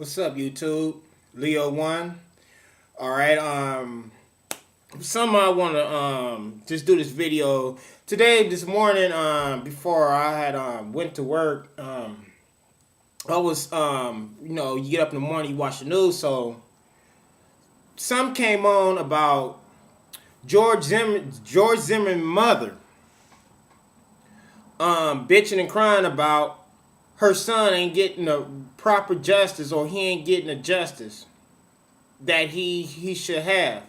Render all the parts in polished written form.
What's up, YouTube? Leo1. All right. Some I want to just do this video today. This morning, before I had went to work, I was you get up in the morning, you watch the news. So some came on about George Zimmerman's mother, bitching and crying about her son ain't getting the proper justice, or he ain't getting the justice that he should have.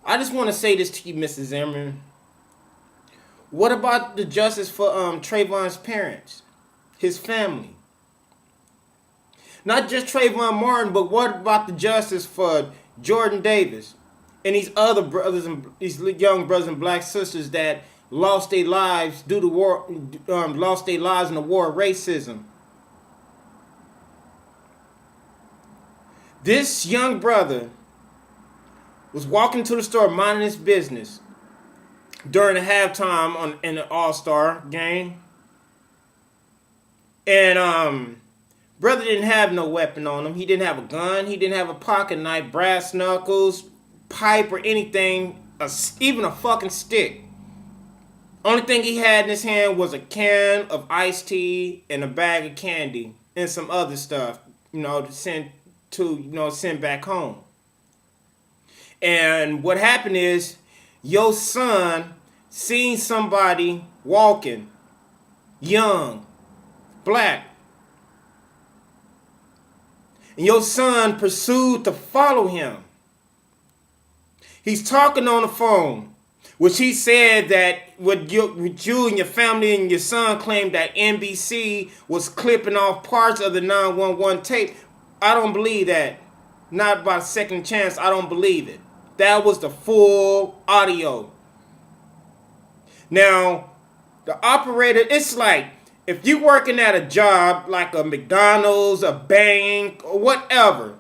I just want to say this to you, Mrs. Zimmerman. What about the justice for Trayvon's parents, his family? Not just Trayvon Martin, but what about the justice for Jordan Davis and these other brothers and these young brothers and black sisters that lost their lives due to war, lost their lives in the war of racism? This young brother was walking to the store minding his business during the halftime in the All-Star game. And brother didn't have no weapon on him. He didn't have a gun. He didn't have a pocket knife, brass knuckles, pipe, or anything, even a fucking stick. Only thing he had in his hand was a can of iced tea and a bag of candy and some other stuff, to send back home. And what happened is, your son seen somebody walking, young, black. And your son pursued to follow him. He's talking on the phone, which he said that with you and your family and your son claimed that NBC was clipping off parts of the 911 tape. I don't believe that. Not by a second chance, I don't believe it. That was the full audio. Now, the operator, it's like, if you're working at a job like a McDonald's, a bank, or whatever,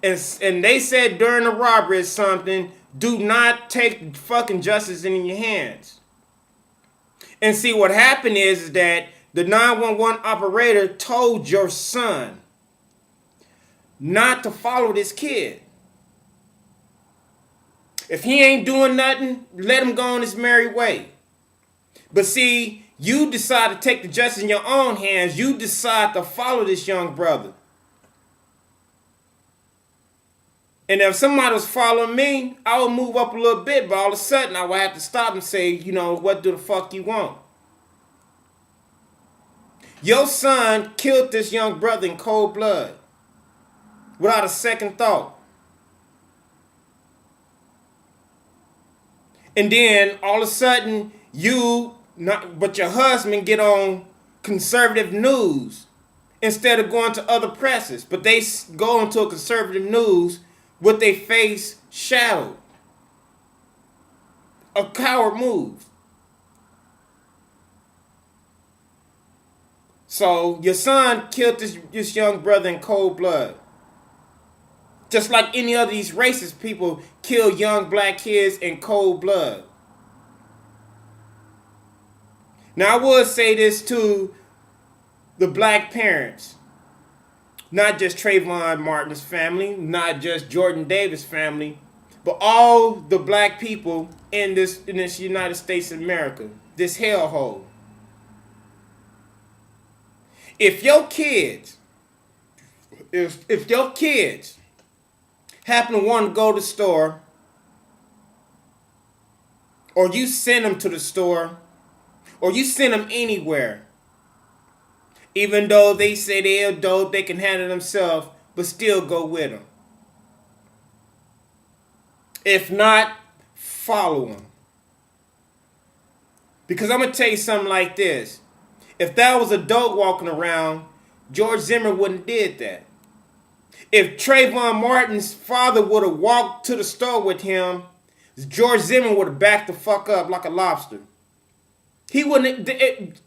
and they said during the robbery or something, do not take fucking justice in your hands. And see, what happened is that the 911 operator told your son not to follow this kid. If he ain't doing nothing, let him go on his merry way. But see, you decide to take the justice in your own hands. You decide to follow this young brother. And if somebody was following me, I would move up a little bit, but all of a sudden I would have to stop and say, what do the fuck you want? Your son killed this young brother in cold blood without a second thought. And then all of a sudden but your husband get on conservative news instead of going to other presses. But they go into a conservative news with their face shadowed. A coward move. So your son killed this young brother in cold blood. Just like any other of these racist people kill young black kids in cold blood. Now I would say this to the black parents. Not just Trayvon Martin's family, not just Jordan Davis' family, but all the black people in this United States of America, this hellhole. If your kids happen to want to go to the store, or you send them to the store, or you send them anywhere, even though they say they're adult, they can handle themselves, but still go with them. If not, follow them. Because I'm going to tell you something like this. If that was a dog walking around, George Zimmer wouldn't have did that. If Trayvon Martin's father would have walked to the store with him, George Zimmer would have backed the fuck up like a lobster. He wouldn't.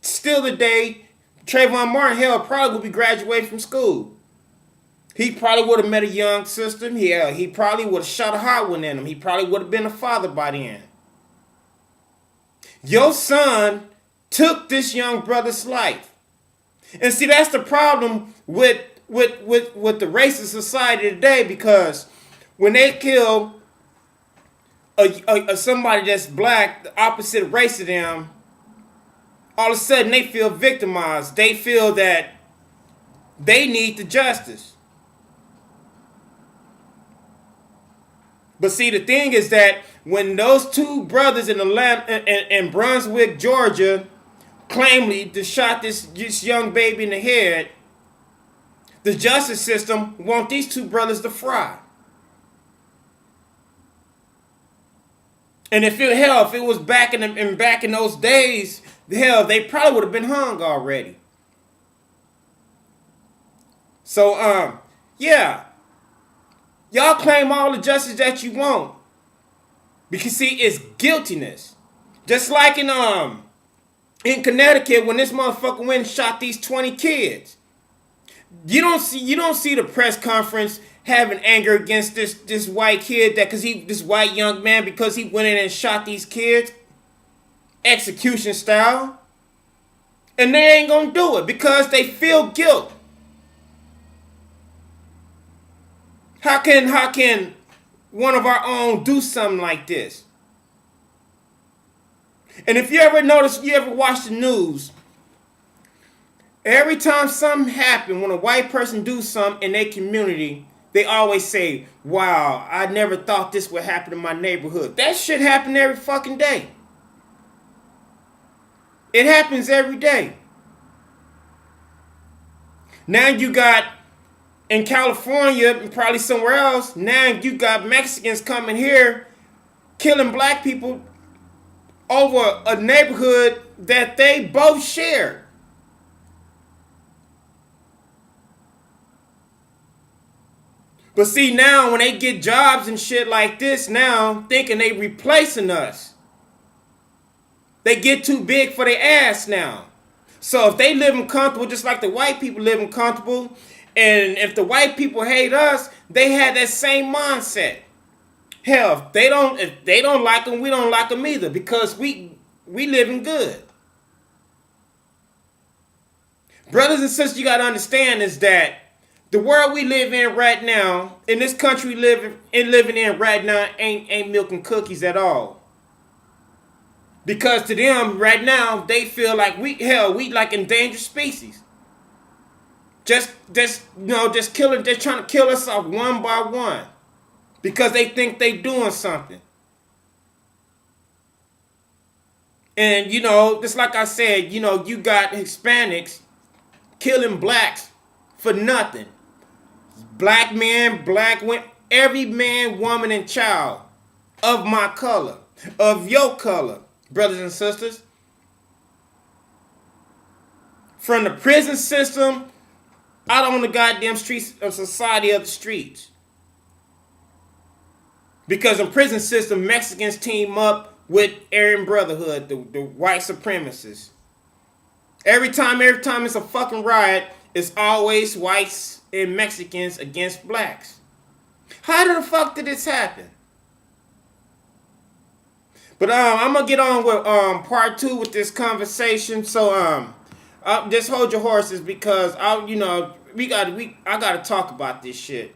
Still today, Trayvon Martin, hell, probably would be graduating from school. He probably would have met a young sister. Yeah, he probably would have shot a hot one in him. He probably would have been a father by then. Your son took this young brother's life. And see, that's the problem with with the racist society today, because when they kill somebody that's black, the opposite race of them, all of a sudden they feel victimized. They feel that they need the justice. But see, the thing is that when those two brothers in Brunswick, Georgia, claimly to shot this young baby in the head, the justice system want these two brothers to fry. And if it was back in those days, hell, they probably would have been hung already. So yeah. Y'all claim all the justice that you want. Because see, it's guiltiness. Just like in Connecticut when this motherfucker went and shot these 20 kids. You don't see the press conference having anger against this white kid this white young man because he went in and shot these kids execution style. And they ain't gonna do it because they feel guilt. How can one of our own do something like this? And if you ever watch the news, every time something happens, when a white person do something in their community, they always say, wow, I never thought this would happen in my neighborhood. That shit happen every fucking day. It happens every day. Now you got, in California and probably somewhere else, now you got Mexicans coming here killing black people over a neighborhood that they both share. But see, now when they get jobs and shit like this, now thinking they replacing us, they get too big for their ass now. So if they living comfortable just like the white people living comfortable, and if the white people hate us, they had that same mindset. Hell, if they don't like them, we don't like them either, because we living good. Brothers and sisters, you got to understand is that the world we live in right now, in this country living in right now, ain't milk and cookies at all. Because to them right now, they feel like we like endangered species. Just killing, they're trying to kill us off one by one because they think they doing something. And just like I said, you got Hispanics killing blacks for nothing. Black men, black women, every man, woman, and child of my color, of your color, brothers and sisters. From the prison system out on the goddamn streets of society of the streets. Because in prison system, Mexicans team up with Aryan Brotherhood, the white supremacists. Every time it's a fucking riot, it's always whites and Mexicans against blacks. How the fuck did this happen? But I'm gonna get on with part 2 with this conversation. So just hold your horses because I gotta talk about this shit.